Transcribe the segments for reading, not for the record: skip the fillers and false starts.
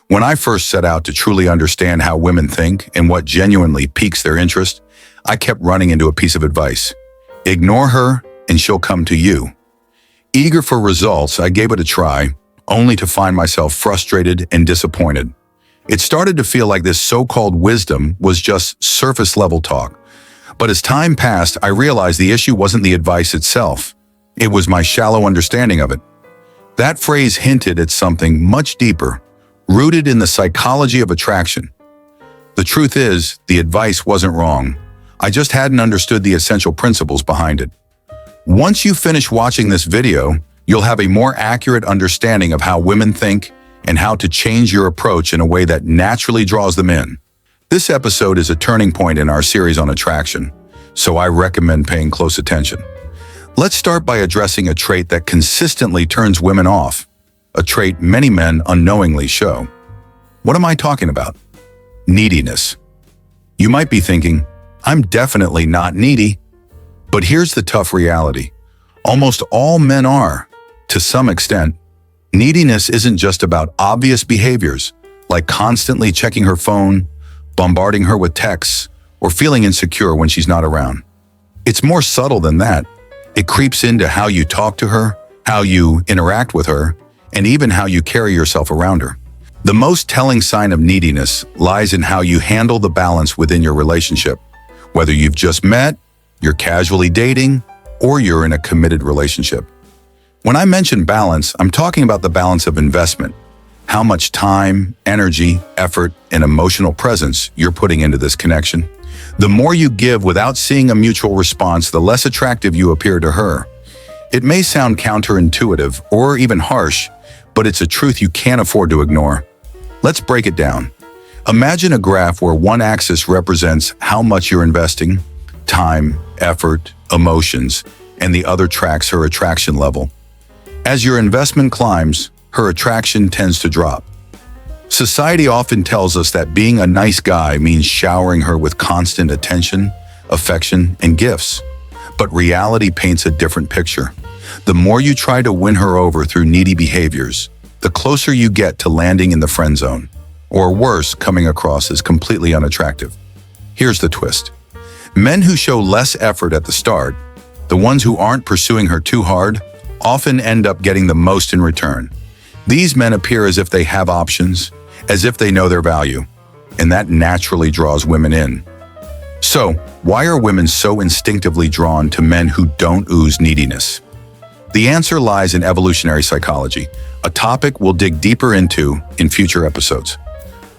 When I first set out to truly understand how women think and what genuinely piques their interest, I kept running into a piece of advice. Ignore her and she'll come to you. Eager for results, I gave it a try, only to find myself frustrated and disappointed. It started to feel like this so-called wisdom was just surface-level talk. But as time passed, I realized the issue wasn't the advice itself. It was my shallow understanding of it. That phrase hinted at something much deeper, rooted in the psychology of attraction. The truth is, the advice wasn't wrong. I just hadn't understood the essential principles behind it. Once you finish watching this video, you'll have a more accurate understanding of how women think and how to change your approach in a way that naturally draws them in. This episode is a turning point in our series on attraction, so I recommend paying close attention. Let's start by addressing a trait that consistently turns women off, a trait many men unknowingly show. What am I talking about? Neediness. You might be thinking, I'm definitely not needy. But here's the tough reality. Almost all men are, to some extent. Neediness isn't just about obvious behaviors, like constantly checking her phone, bombarding her with texts, or feeling insecure when she's not around. It's more subtle than that. It creeps into how you talk to her, how you interact with her, and even how you carry yourself around her. The most telling sign of neediness lies in how you handle the balance within your relationship. Whether you've just met, you're casually dating, or you're in a committed relationship. When I mention balance, I'm talking about the balance of investment. How much time, energy, effort, and emotional presence you're putting into this connection. The more you give without seeing a mutual response, the less attractive you appear to her. It may sound counterintuitive or even harsh, but it's a truth you can't afford to ignore. Let's break it down. Imagine a graph where one axis represents how much you're investing, time, effort, emotions, and the other tracks her attraction level. As your investment climbs, her attraction tends to drop. Society often tells us that being a nice guy means showering her with constant attention, affection, and gifts. But reality paints a different picture. The more you try to win her over through needy behaviors, the closer you get to landing in the friend zone, or worse, coming across as completely unattractive. Here's the twist. Men who show less effort at the start, the ones who aren't pursuing her too hard, often end up getting the most in return. These men appear as if they have options, as if they know their value, and that naturally draws women in. So, why are women so instinctively drawn to men who don't ooze neediness? The answer lies in evolutionary psychology, a topic we'll dig deeper into in future episodes.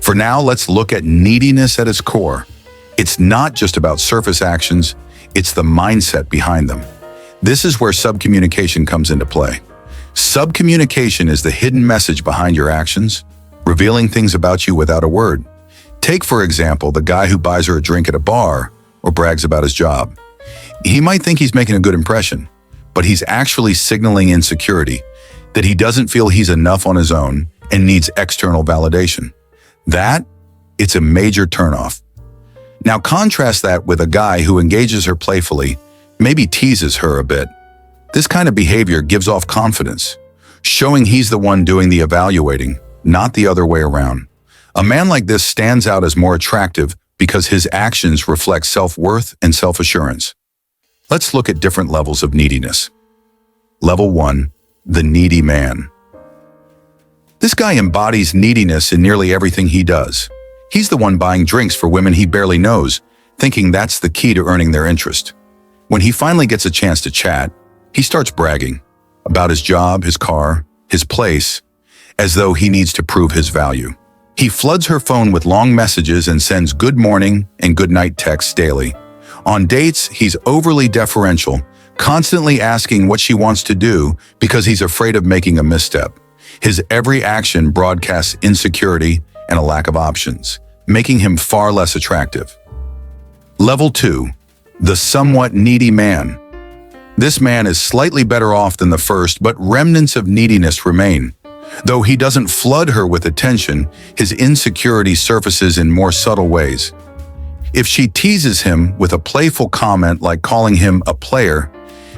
For now, let's look at neediness at its core. It's not just about surface actions, it's the mindset behind them. This is where subcommunication comes into play. Subcommunication is the hidden message behind your actions, revealing things about you without a word. Take, for example, the guy who buys her a drink at a bar or brags about his job. He might think he's making a good impression, but he's actually signaling insecurity, that he doesn't feel he's enough on his own and needs external validation. It's a major turnoff. Now contrast that with a guy who engages her playfully, maybe teases her a bit. This kind of behavior gives off confidence, showing he's the one doing the evaluating, not the other way around. A man like this stands out as more attractive because his actions reflect self-worth and self-assurance. Let's look at different levels of neediness. Level 1, the needy man. This guy embodies neediness in nearly everything he does. He's the one buying drinks for women he barely knows, thinking that's the key to earning their interest. When he finally gets a chance to chat, he starts bragging about his job, his car, his place, as though he needs to prove his value. He floods her phone with long messages and sends good morning and good night texts daily. On dates, he's overly deferential, constantly asking what she wants to do because he's afraid of making a misstep. His every action broadcasts insecurity and a lack of options, making him far less attractive. Level 2, the somewhat needy man. This man is slightly better off than the first, but remnants of neediness remain. Though he doesn't flood her with attention, his insecurity surfaces in more subtle ways. If she teases him with a playful comment like calling him a player,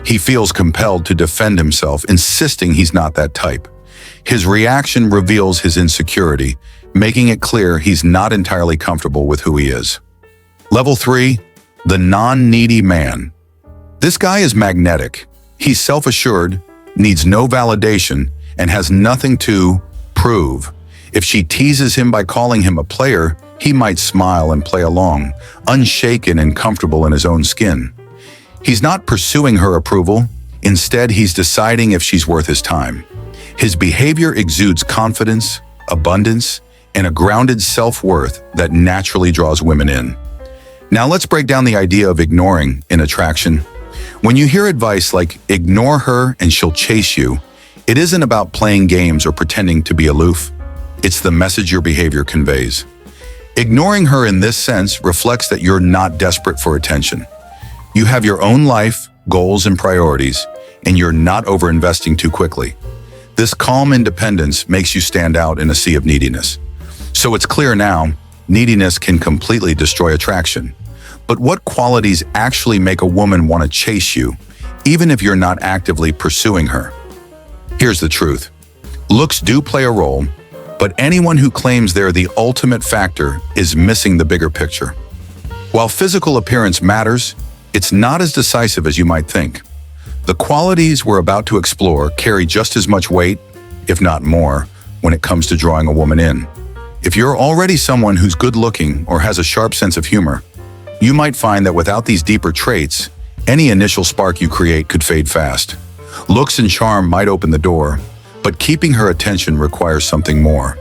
he feels compelled to defend himself, insisting he's not that type. His reaction reveals his insecurity, making it clear he's not entirely comfortable with who he is. Level 3, the non-needy man. This guy is magnetic. He's self-assured, needs no validation, and has nothing to prove. If she teases him by calling him a player, he might smile and play along, unshaken and comfortable in his own skin. He's not pursuing her approval. Instead, he's deciding if she's worth his time. His behavior exudes confidence, abundance, and a grounded self-worth that naturally draws women in. Now let's break down the idea of ignoring in attraction. When you hear advice like ignore her and she'll chase you, it isn't about playing games or pretending to be aloof. It's the message your behavior conveys. Ignoring her in this sense reflects that you're not desperate for attention. You have your own life, goals, and priorities, and you're not over-investing too quickly. This calm independence makes you stand out in a sea of neediness. So it's clear now, neediness can completely destroy attraction. But what qualities actually make a woman want to chase you, even if you're not actively pursuing her? Here's the truth. Looks do play a role, but anyone who claims they're the ultimate factor is missing the bigger picture. While physical appearance matters, it's not as decisive as you might think. The qualities we're about to explore carry just as much weight, if not more, when it comes to drawing a woman in. If you're already someone who's good-looking or has a sharp sense of humor, you might find that without these deeper traits, any initial spark you create could fade fast. Looks and charm might open the door, but keeping her attention requires something more.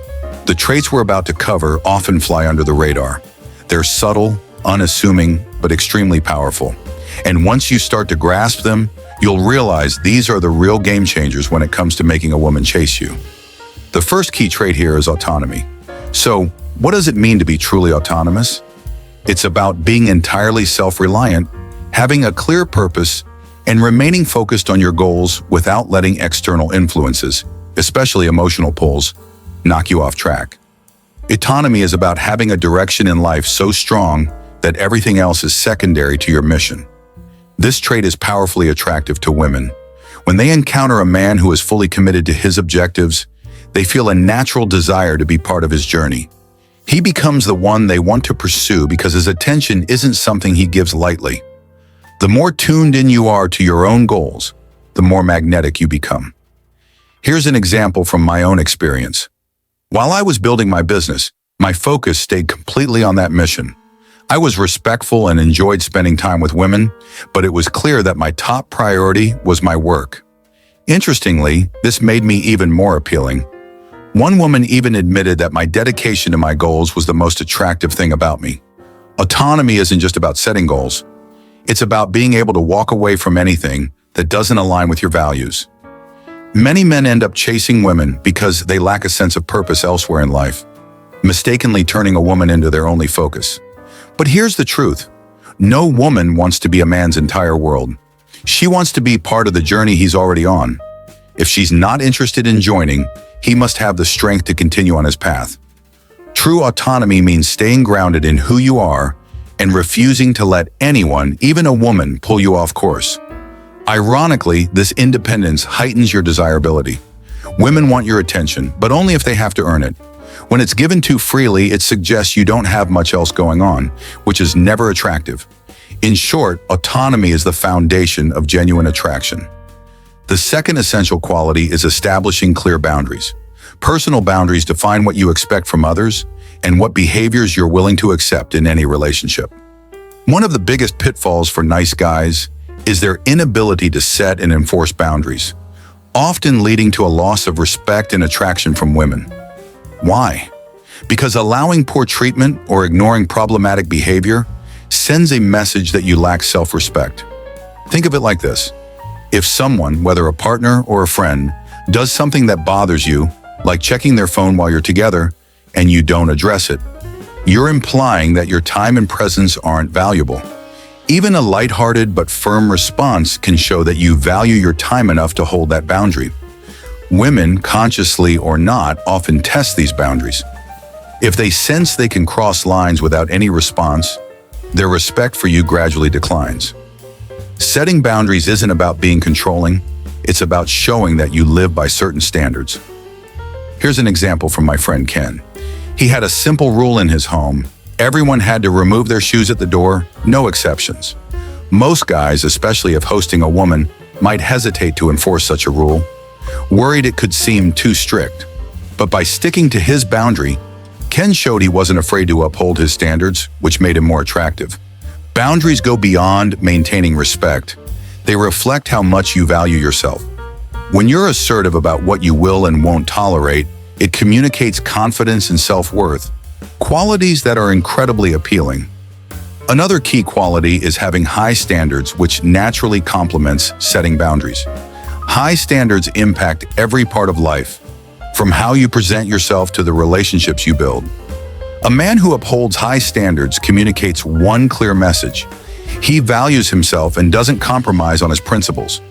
The traits we're about to cover often fly under the radar. They're subtle, unassuming, but extremely powerful. And once you start to grasp them, you'll realize these are the real game changers when it comes to making a woman chase you. The first key trait here is autonomy. So, what does it mean to be truly autonomous? It's about being entirely self-reliant, having a clear purpose, and remaining focused on your goals without letting external influences, especially emotional pulls, knock you off track. Autonomy is about having a direction in life so strong that everything else is secondary to your mission. This trait is powerfully attractive to women. When they encounter a man who is fully committed to his objectives, they feel a natural desire to be part of his journey. He becomes the one they want to pursue because his attention isn't something he gives lightly. The more tuned in you are to your own goals, the more magnetic you become. Here's an example from my own experience. While I was building my business, my focus stayed completely on that mission. I was respectful and enjoyed spending time with women, but it was clear that my top priority was my work. Interestingly, this made me even more appealing. One woman even admitted that my dedication to my goals was the most attractive thing about me. Autonomy isn't just about setting goals. It's about being able to walk away from anything that doesn't align with your values. Many men end up chasing women because they lack a sense of purpose elsewhere in life, mistakenly turning a woman into their only focus. But here's the truth. No woman wants to be a man's entire world. She wants to be part of the journey he's already on. If she's not interested in joining, he must have the strength to continue on his path. True autonomy means staying grounded in who you are and refusing to let anyone, even a woman, pull you off course. Ironically, this independence heightens your desirability. Women want your attention, but only if they have to earn it. When it's given too freely, it suggests you don't have much else going on, which is never attractive. In short, autonomy is the foundation of genuine attraction. The second essential quality is establishing clear boundaries. Personal boundaries define what you expect from others and what behaviors you're willing to accept in any relationship. One of the biggest pitfalls for nice guys is their inability to set and enforce boundaries, often leading to a loss of respect and attraction from women. Why? Because allowing poor treatment or ignoring problematic behavior sends a message that you lack self-respect. Think of it like this. If someone, whether a partner or a friend, does something that bothers you, like checking their phone while you're together, and you don't address it, you're implying that your time and presence aren't valuable. Even a lighthearted but firm response can show that you value your time enough to hold that boundary. Women, consciously or not, often test these boundaries. If they sense they can cross lines without any response, their respect for you gradually declines. Setting boundaries isn't about being controlling, it's about showing that you live by certain standards. Here's an example from my friend Ken. He had a simple rule in his home. Everyone had to remove their shoes at the door, no exceptions. Most guys, especially if hosting a woman, might hesitate to enforce such a rule, worried it could seem too strict. But by sticking to his boundary, Ken showed he wasn't afraid to uphold his standards, which made him more attractive. Boundaries go beyond maintaining respect. They reflect how much you value yourself. When you're assertive about what you will and won't tolerate, it communicates confidence and self-worth, qualities that are incredibly appealing. Another key quality is having high standards, which naturally complements setting boundaries. High standards impact every part of life, from how you present yourself to the relationships you build. A man who upholds high standards communicates one clear message. He values himself and doesn't compromise on his principles.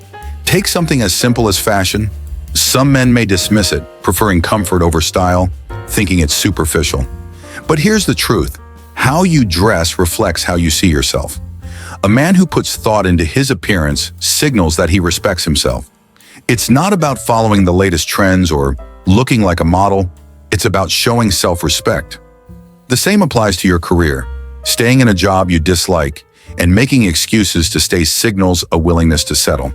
Take something as simple as fashion. Some men may dismiss it, preferring comfort over style, thinking it's superficial. But here's the truth. How you dress reflects how you see yourself. A man who puts thought into his appearance signals that he respects himself. It's not about following the latest trends or looking like a model. It's about showing self-respect. The same applies to your career. Staying in a job you dislike and making excuses to stay signals a willingness to settle.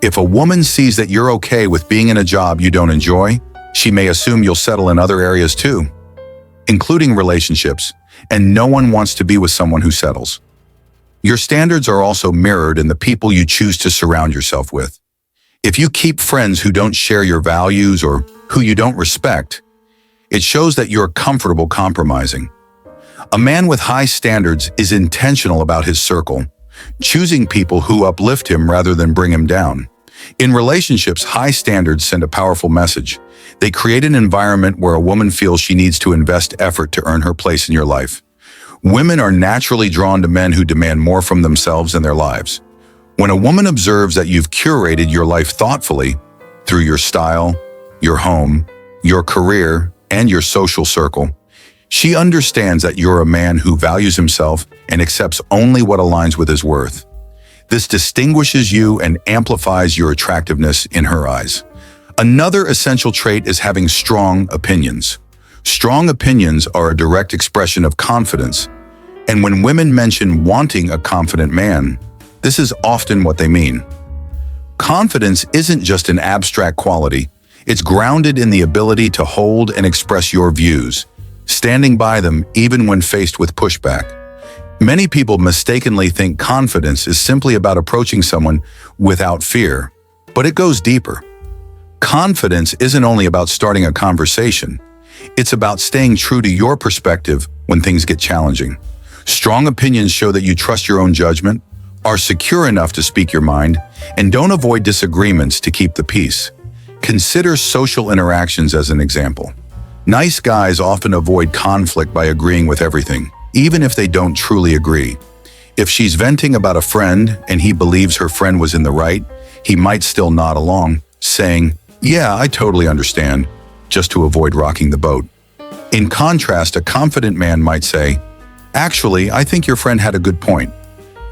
If a woman sees that you're okay with being in a job you don't enjoy, she may assume you'll settle in other areas too, including relationships, and no one wants to be with someone who settles. Your standards are also mirrored in the people you choose to surround yourself with. If you keep friends who don't share your values or who you don't respect, it shows that you're comfortable compromising. A man with high standards is intentional about his circle, choosing people who uplift him rather than bring him down. In relationships, high standards send a powerful message. They create an environment where a woman feels she needs to invest effort to earn her place in your life. Women are naturally drawn to men who demand more from themselves and their lives. When a woman observes that you've curated your life thoughtfully through your style, your home, your career, and your social circle, she understands that you're a man who values himself and accepts only what aligns with his worth. This distinguishes you and amplifies your attractiveness in her eyes. Another essential trait is having strong opinions. Strong opinions are a direct expression of confidence, and when women mention wanting a confident man, this is often what they mean. Confidence isn't just an abstract quality. It's grounded in the ability to hold and express your views, standing by them even when faced with pushback. Many people mistakenly think confidence is simply about approaching someone without fear, but it goes deeper. Confidence isn't only about starting a conversation. It's about staying true to your perspective when things get challenging. Strong opinions show that you trust your own judgment, are secure enough to speak your mind, and don't avoid disagreements to keep the peace. Consider social interactions as an example. Nice guys often avoid conflict by agreeing with everything, even if they don't truly agree. If she's venting about a friend and he believes her friend was in the right, he might still nod along, saying, "Yeah, I totally understand," just to avoid rocking the boat. In contrast, a confident man might say, "Actually, I think your friend had a good point."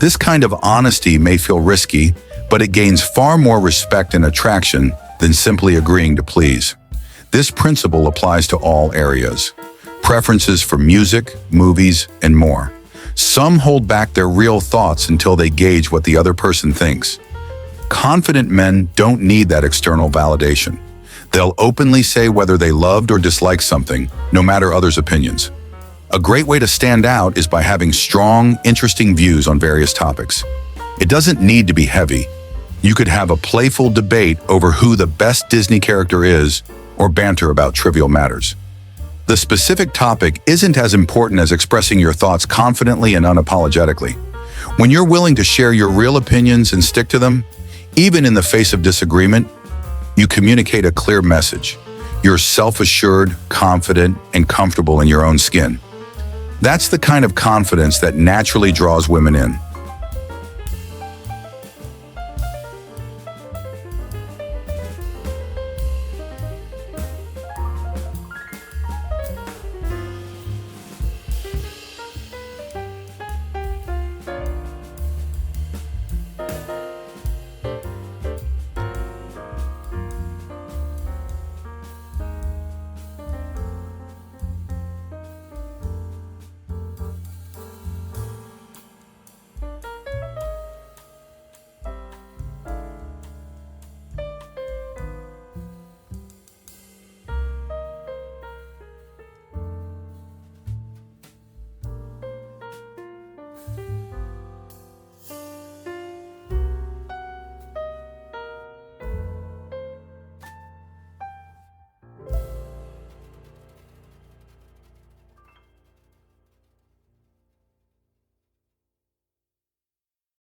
This kind of honesty may feel risky, but it gains far more respect and attraction than simply agreeing to please. This principle applies to all areas. Preferences for music, movies, and more. Some hold back their real thoughts until they gauge what the other person thinks. Confident men don't need that external validation. They'll openly say whether they loved or disliked something, no matter others' opinions. A great way to stand out is by having strong, interesting views on various topics. It doesn't need to be heavy. You could have a playful debate over who the best Disney character is, or banter about trivial matters. The specific topic isn't as important as expressing your thoughts confidently and unapologetically. When you're willing to share your real opinions and stick to them, even in the face of disagreement, you communicate a clear message. You're self-assured, confident, and comfortable in your own skin. That's the kind of confidence that naturally draws women in.